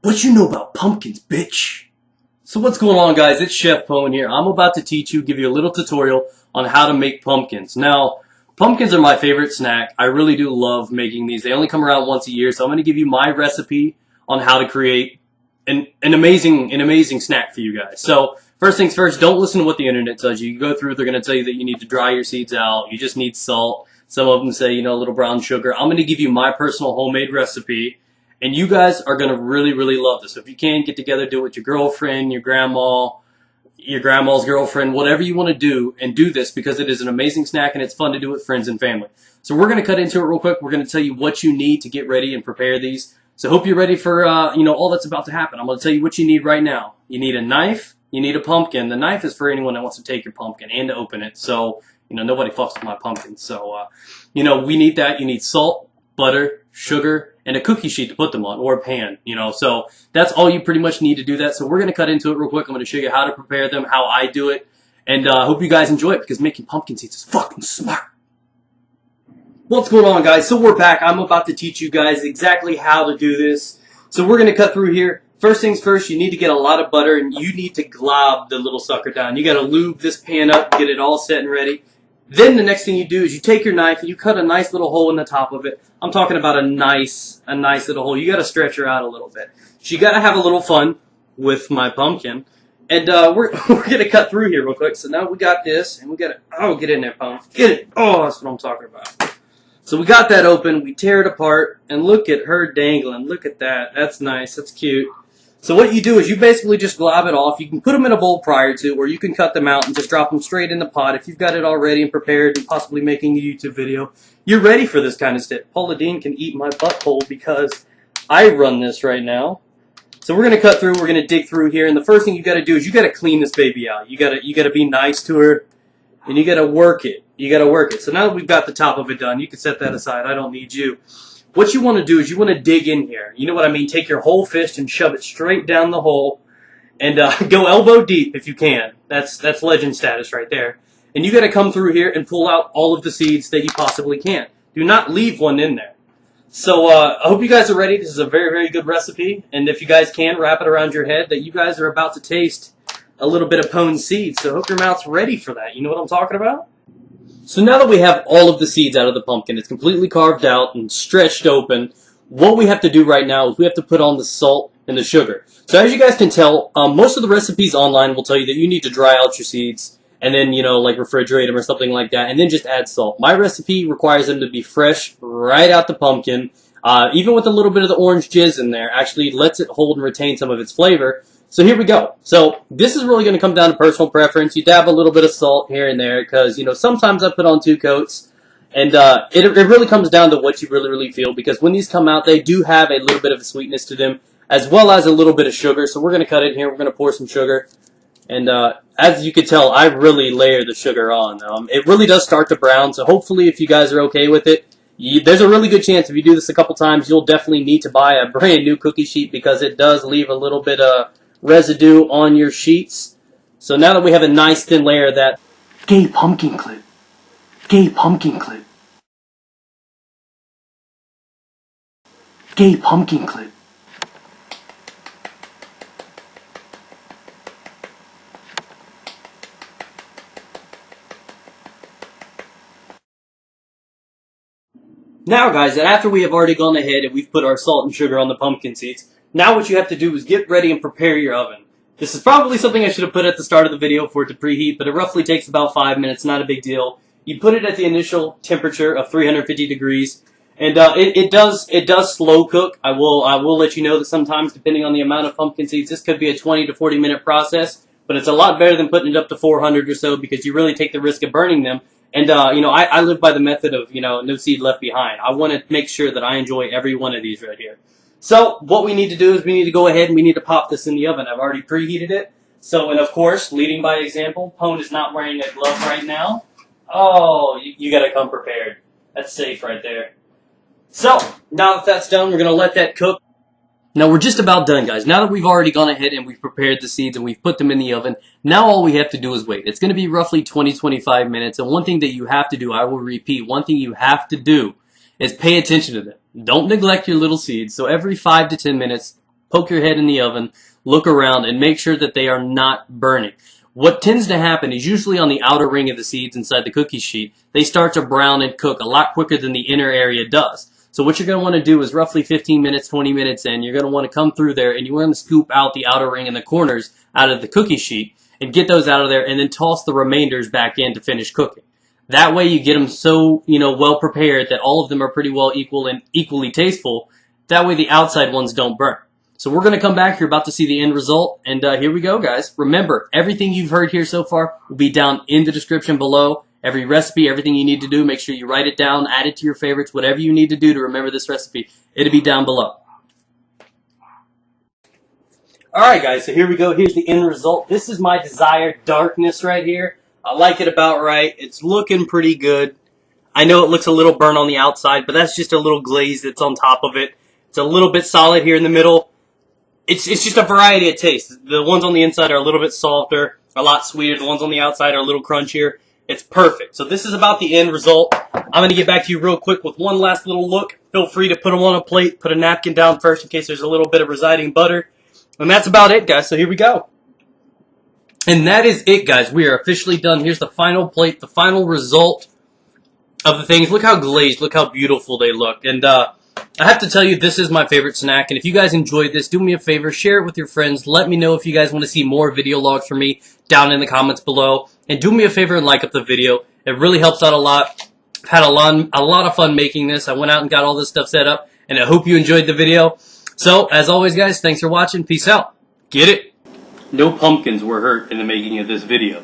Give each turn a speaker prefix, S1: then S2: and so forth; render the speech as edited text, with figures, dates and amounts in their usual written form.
S1: What you know about pumpkins, bitch? So what's going on, guys? It's Chef Pwn here. I'm about to teach you, give you a little tutorial on how to make pumpkins. Now, pumpkins are my favorite snack. I really do love making these. They only come around once a year, so I'm going to give you my recipe on how to create an amazing snack for you guys. So first things first, don't listen to what the internet tells you. You go through, they're going to tell you that you need to dry your seeds out. You just need salt. Some of them say, a little brown sugar. I'm going to give you my personal homemade recipe. And you guys are going to really love this. So if you can, get together, do it with your girlfriend, your grandma, your grandma's girlfriend, whatever you want to do, and do this because it is an amazing snack and it's fun to do with friends and family. So we're going to cut into it real quick. We're going to tell you what you need to get ready and prepare these. So hope you're ready for, all that's about to happen. I'm going to tell you what you need right now. You need a knife. You need a pumpkin. The knife is for anyone that wants to take your pumpkin and to open it. So, nobody fucks with my pumpkin. So, we need that. You need salt, butter, sugar, and a cookie sheet to put them on, or a pan, So that's all you pretty much need to do that. So we're going to cut into it real quick. I'm going to show you how to prepare them, how I do it, and I hope you guys enjoy it because making pumpkin seeds is fucking smart. What's going on, guys? So we're back. I'm about to teach you guys exactly how to do this. So we're going to cut through here. First things first, you need to get a lot of butter, and you need to glob the little sucker down. You got to lube this pan up, get it all set and ready. Then the next thing you do is you take your knife and you cut a nice little hole in the top of it. I'm talking about a nice little hole. You got to stretch her out a little bit. So you got to have a little fun with my pumpkin. And we're going to cut through here real quick. So now we got this, and we got to, get in there, pump. Get it. Oh, that's what I'm talking about. So we got that open. We tear it apart, and look at her dangling. Look at that. That's nice. That's cute. So what you do is you basically just glob it off. You can put them in a bowl prior to, or you can cut them out and just drop them straight in the pot. If you've got it all ready and prepared and possibly making a YouTube video, you're ready for this kind of stuff. Paula Dean can eat my butthole because I run this right now. So we're going to cut through. We're going to dig through here. And the first thing you got to do is you got to clean this baby out. You got to be nice to her, and you got to work it. You got to work it. So now that we've got the top of it done, you can set that aside. I don't need you. What you want to do is you want to dig in here. You know what I mean? Take your whole fist and shove it straight down the hole and go elbow deep if you can. That's legend status right there. And you got to come through here and pull out all of the seeds that you possibly can. Do not leave one in there. So I hope you guys are ready. This is a very good recipe. And if you guys can, wrap it around your head that you guys are about to taste a little bit of pwn seeds. So I hope your mouth's ready for that. You know what I'm talking about? So now that we have all of the seeds out of the pumpkin, it's completely carved out and stretched open, what we have to do right now is we have to put on the salt and the sugar. So as you guys can tell, most of the recipes online will tell you that you need to dry out your seeds and then, like refrigerate them or something like that, and then just add salt. My recipe requires them to be fresh right out the pumpkin, even with a little bit of the orange jizz in there, actually lets it hold and retain some of its flavor. So here we go. So this is really going to come down to personal preference. You dab a little bit of salt here and there because, sometimes I put on 2 coats. And it really comes down to what you really feel because when these come out, they do have a little bit of a sweetness to them as well as a little bit of sugar. So we're going to cut it here. We're going to pour some sugar. And as you can tell, I really layer the sugar on. It really does start to brown. So hopefully if you guys are okay with it, there's a really good chance if you do this a couple times, you'll definitely need to buy a brand new cookie sheet because it does leave a little bit of residue on your sheets. So now that we have a nice thin layer of that gay pumpkin clip. Gay pumpkin clip. Gay pumpkin clip. Now guys, after we have already gone ahead and we've put our salt and sugar on the pumpkin seeds, now what you have to do is get ready and prepare your oven. This is probably something I should have put at the start of the video for it to preheat, but it roughly takes about 5 minutes, not a big deal. You put it at the initial temperature of 350 degrees, and it does slow cook. I will let you know that sometimes, depending on the amount of pumpkin seeds, this could be a 20 to 40 minute process, but it's a lot better than putting it up to 400 or so because you really take the risk of burning them. And, I live by the method of, no seed left behind. I want to make sure that I enjoy every one of these right here. So what we need to do is we need to go ahead and we need to pop this in the oven. I've already preheated it. So, and of course, leading by example, Pwn is not wearing a glove right now. Oh, you got to come prepared. That's safe right there. So, now that that's done, we're going to let that cook. Now we're just about done, guys. Now that we've already gone ahead and we've prepared the seeds and we've put them in the oven, now all we have to do is wait. It's going to be roughly 20-25 minutes. And one thing that you have to do, I will repeat, one thing you have to do is pay attention to them. Don't neglect your little seeds. So every 5 to 10 minutes, poke your head in the oven, look around, and make sure that they are not burning. What tends to happen is usually on the outer ring of the seeds inside the cookie sheet, they start to brown and cook a lot quicker than the inner area does. So what you're going to want to do is roughly 15 minutes, 20 minutes in, you're going to want to come through there and you want to scoop out the outer ring and the corners out of the cookie sheet and get those out of there and then toss the remainders back in to finish cooking. That way you get them so, well prepared that all of them are pretty well equal and equally tasteful. That way the outside ones don't burn. So we're going to come back. You're about to see the end result. And here we go, guys. Remember, everything you've heard here so far will be down in the description below. Every recipe, everything you need to do, make sure you write it down, add it to your favorites, whatever you need to do to remember this recipe. It'll be down below. Alright, guys, so here we go. Here's the end result. This is my desired darkness right here. I like it about right. It's looking pretty good. I know it looks a little burnt on the outside, but that's just a little glaze that's on top of it. It's a little bit solid here in the middle. It's just a variety of tastes. The ones on the inside are a little bit softer, a lot sweeter. The ones on the outside are a little crunchier. It's perfect. So this is about the end result. I'm going to get back to you real quick with one last little look. Feel free to put them on a plate, put a napkin down first in case there's a little bit of residing butter. And that's about it, guys. So here we go. And that is it, guys. We are officially done. Here's the final plate, the final result of the things. Look how glazed, look how beautiful they look. And I have to tell you, this is my favorite snack. And if you guys enjoyed this, do me a favor, share it with your friends. Let me know if you guys want to see more video logs from me down in the comments below. And do me a favor and like up the video. It really helps out a lot. I've had a lot of fun making this. I went out and got all this stuff set up. And I hope you enjoyed the video. So, as always, guys, thanks for watching. Peace out. Get it? No pumpkins were hurt in the making of this video.